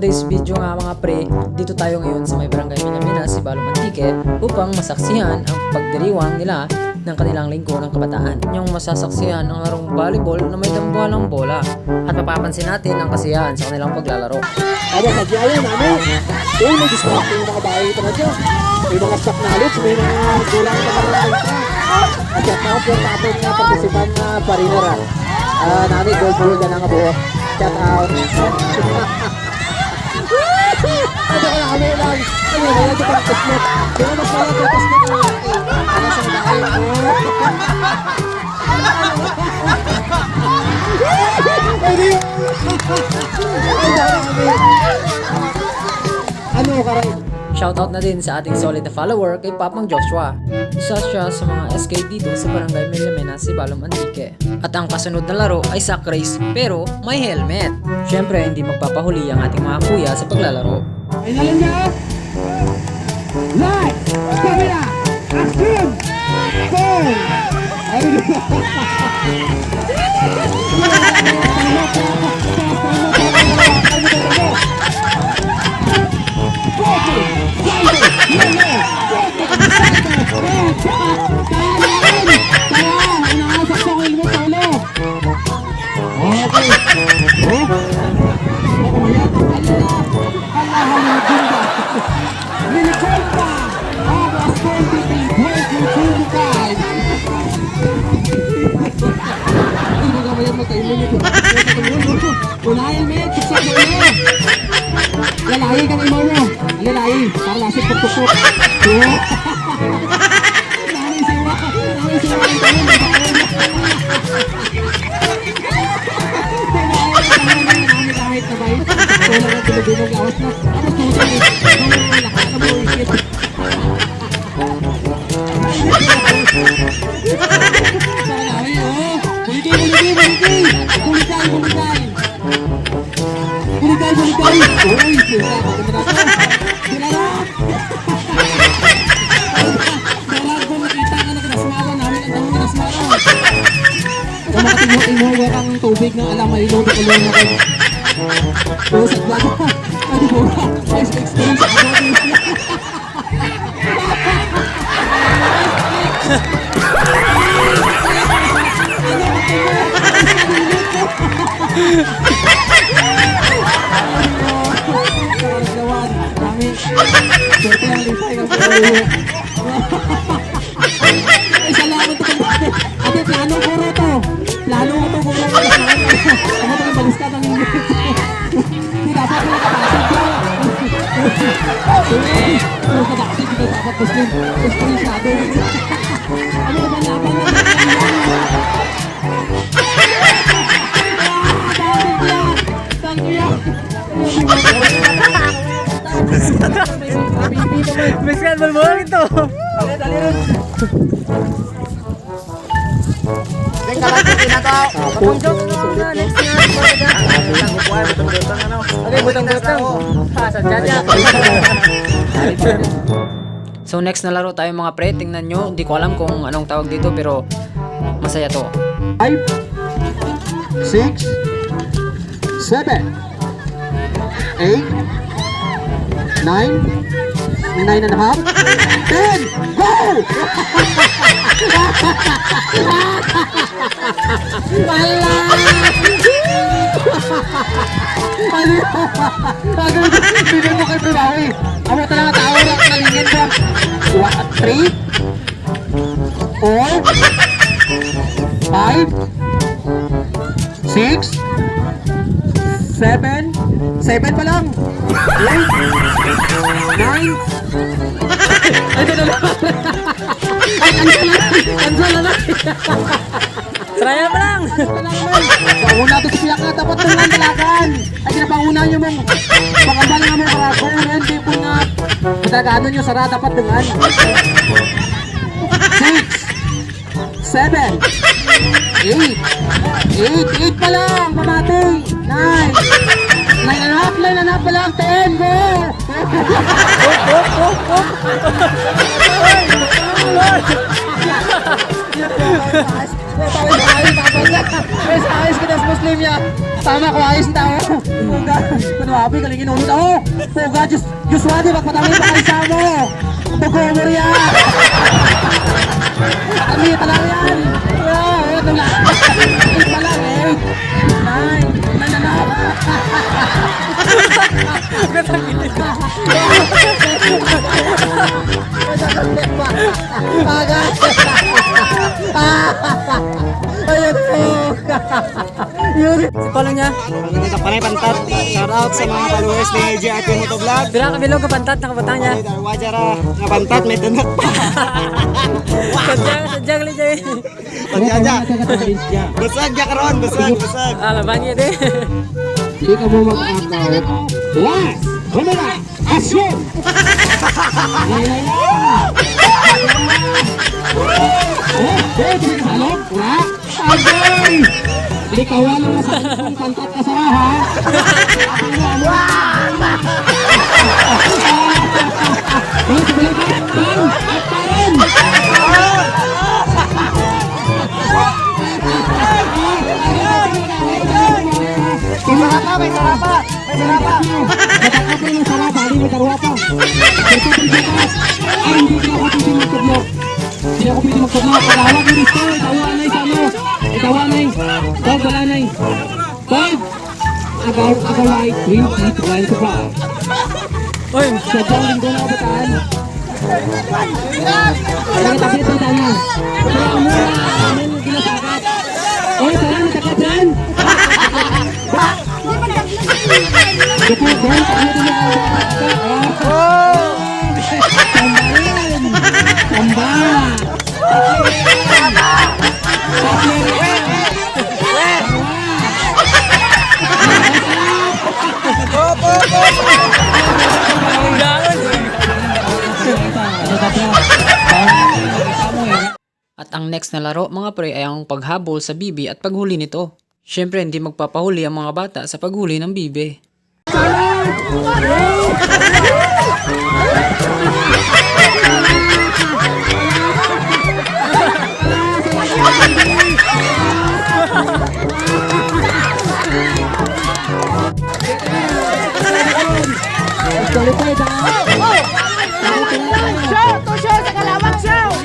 today's video nga mga pre, dito tayo ngayon sa may barangay Milamina, Sibalom Antique upang masaksihan ang pagdiriwang nila ng kanilang linggo ng kabataan. Yung masasaksihan ang larong volleyball na may dambuhalang bola at mapapansin natin ang kasiyahan sa kanilang paglalaro. Ada kajayaan namin. May discount yung mga bahay ito na dyan. May mga stock knowledge, may mga gulang na kapalain pa. At shout out yung tapos na partisipan na parinara. Nani gold na nga buo. Shout out. Ada ka kami lang. Ano na ito pang kusmot. Di ba mas mga kusmot na ano sa bahay mo. Ano karay? Shoutout na din sa ating solid na follower kay Papang Joshua. Isa siya sa mga SK dito sa barangay Milamina, Sibalom Antique. At ang kasunod na laro ay sack race pero may helmet. Syempre hindi magpapahuli ang ating mga kuya sa paglalaro. Ay nalang niya! Light! Camera! Action! Boom! Ay unahin mo, tuksak mo yun. Lalahi kang imaw mo. Lalahi, para lasik pagtukok. Namin siwa. Namin siwa ang tanong. Namin kahit na bahay. Wala na tulog-tulog awas na. Ano tuloy? Lakas na mo ikit. Lalahi, oh. Buligay. Buligay. Uy, sila ko makita ka na kinasmaran namin ang damang kinasmaran. Kung makatingho-tingho ang tubig ng alam ay ilog ko lang ako. Oo, sa vlog ko. Ay, di ba? Ay, sa experience ako. Ay, salamat ito kong ate, plano ko rin ito. Plano ko ito kung ano ito balis ka ng hindi. Hindi dapat mo nakapasok ka. Pero kadakasig dito dapat gusto rin shadow. Ano ka ba laban na Miskan balbol ito. Dali rin. So next na laro tayo mga pre, tingnan nyo. Hindi ko alam kung anong tawag dito pero masaya to. 5 6 7 8 9 9 and a half 10 go! Wala! Bibig mo kay Pibawi. Amo talaga tao na nalingin ba? 3 4 5 6 7 7 pa lang 8 9 ay, ito na lang. Ay, cancel na. Trial pa lang. Pauna ito siya ka, dapat na lang dalagan. Ay, kinapauna nyo mong pagkambal nga mo mga kung hindi po na matagano nyo sara, dapat dengan 6 7 8 pa lang, pamati 9 9 and a half pa lang, 10 go! Ayos kita sa Muslim ya. Tama ko ayos na ako. Puga, kunabi kalingin unod ako. Puga, Diyos wadi, magpatawin pa kayo sa mo. Pag-umor yan. Kami, talaga yan. Ito lang. Ito lang eh. Nine. Follow niya. Dito panay pantat. Shout out sa mga followers ni JRP Motovlog. Bira ka bilog ka pantat nakapatang niya. Wajara nga pantat may tanak pa. Sadyang li jay. Pagjaja. Busag ya karon, busag. Ah, laban niya din. Hindi ka mo mag-akaw. Last! Kamera! Action! Halok! Ura! Agay! Hindi ka wala na sa kong pantat ka sa ha? May sarapa. Nakakapin ng sarapa, hindi may karwa pa. Ay, hindi ka ako pwede magtublok. Hindi ako pwede magtublok. Pagawag mo dito, itawanay sa ano. Itawanay. Dog, wala na eh. Dog! Agaway, 2025. Oy, Sadyang linggo na kabataan. Kaya tapit na tayo. Kaya mura, amin yung ginasagat. Oy, saan natakat yan? Ito, dahil tayo din yung Tambayan! Tamba! At ang next na laro mga pre ay ang paghabol sa bibi at paghuli nito. Siyempre hindi magpapahuli ang mga bata sa paghuli ng bibi. Show sa kalawang show!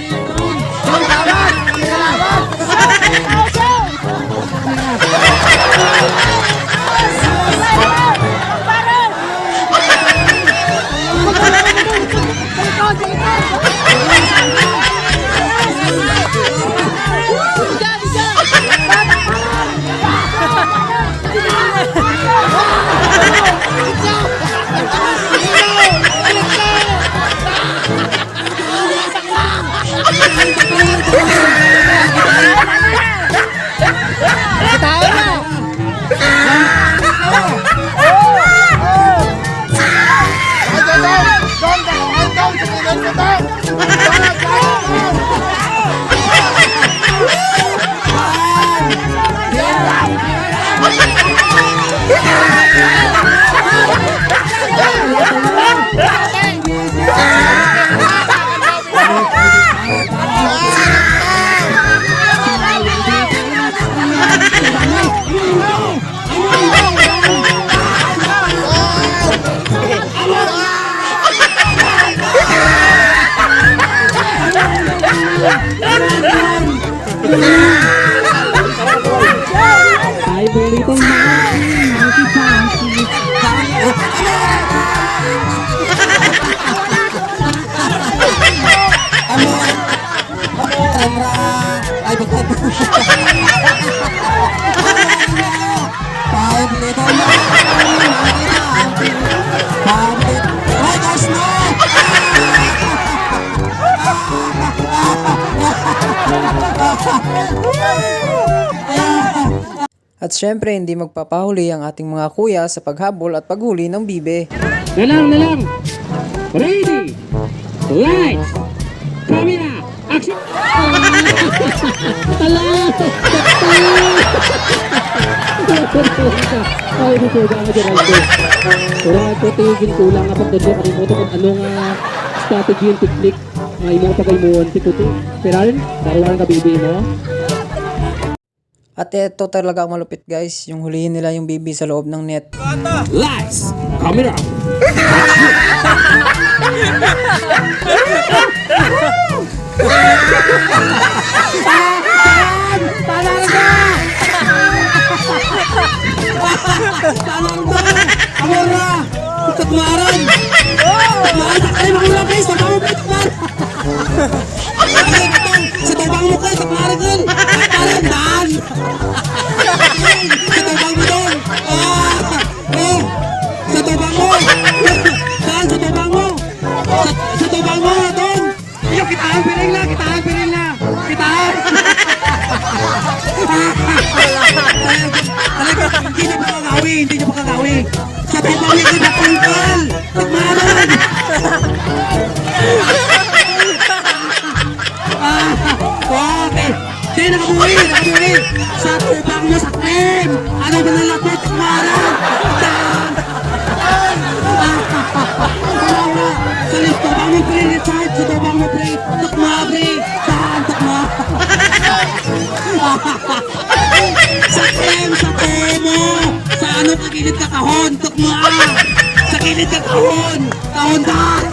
Ay, belitong At syempre hindi magpapahuli ang ating mga kuya sa paghabol at paghuli ng bibe. Nalang. Ready. Lights. Camera. Action. Ay, dito ka na dyan. Pero ito tigil kulang na pag doon. Kalimutan kung anong strategy yung technique. May mga pagaymuan si Puti. Pero daruan ka bibi mo. At ito talaga ang malupit guys, yung hulihin nila yung baby sa loob ng net. Lights, camera. Amora, tukmaran. Ay, magulang guys, tukmaran mo tukmaran. Sa tubang mo ka, tukmaran ko. Tukmaran, dan. Sa tubang mo doon. Sa tubang mo. Saan sa tubang mo? Sa tubang mo, doon. Iyo, kitaan, piring na, kitaan, piring na. Kitaan. Hindi niya pa kagawi, hindi niya pa kagawi. Sa tubang niya ka nakungkal. Tukmaran. Okay. Hindi, nakabuhi, nakabuhi. Sa tubang niya sa krem. Ano ba nalapit? Tukmaran. Sa tubang mo, pre, Richard. Sa tubang mo, pre. Tukma, pre. Saan, tukma. Sa temo. Sa ano ka kilid ka kahon, tukma. Sa kilid ka kahon. Kahon daan.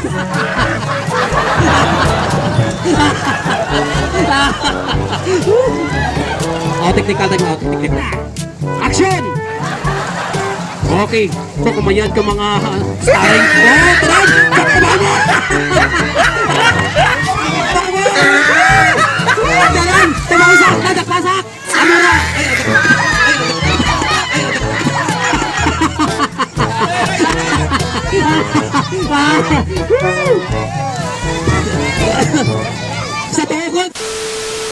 Technical time out. Technical. Action! Okay. So, kumayad ka mga starring. Taran! Sakabay mo! Taran!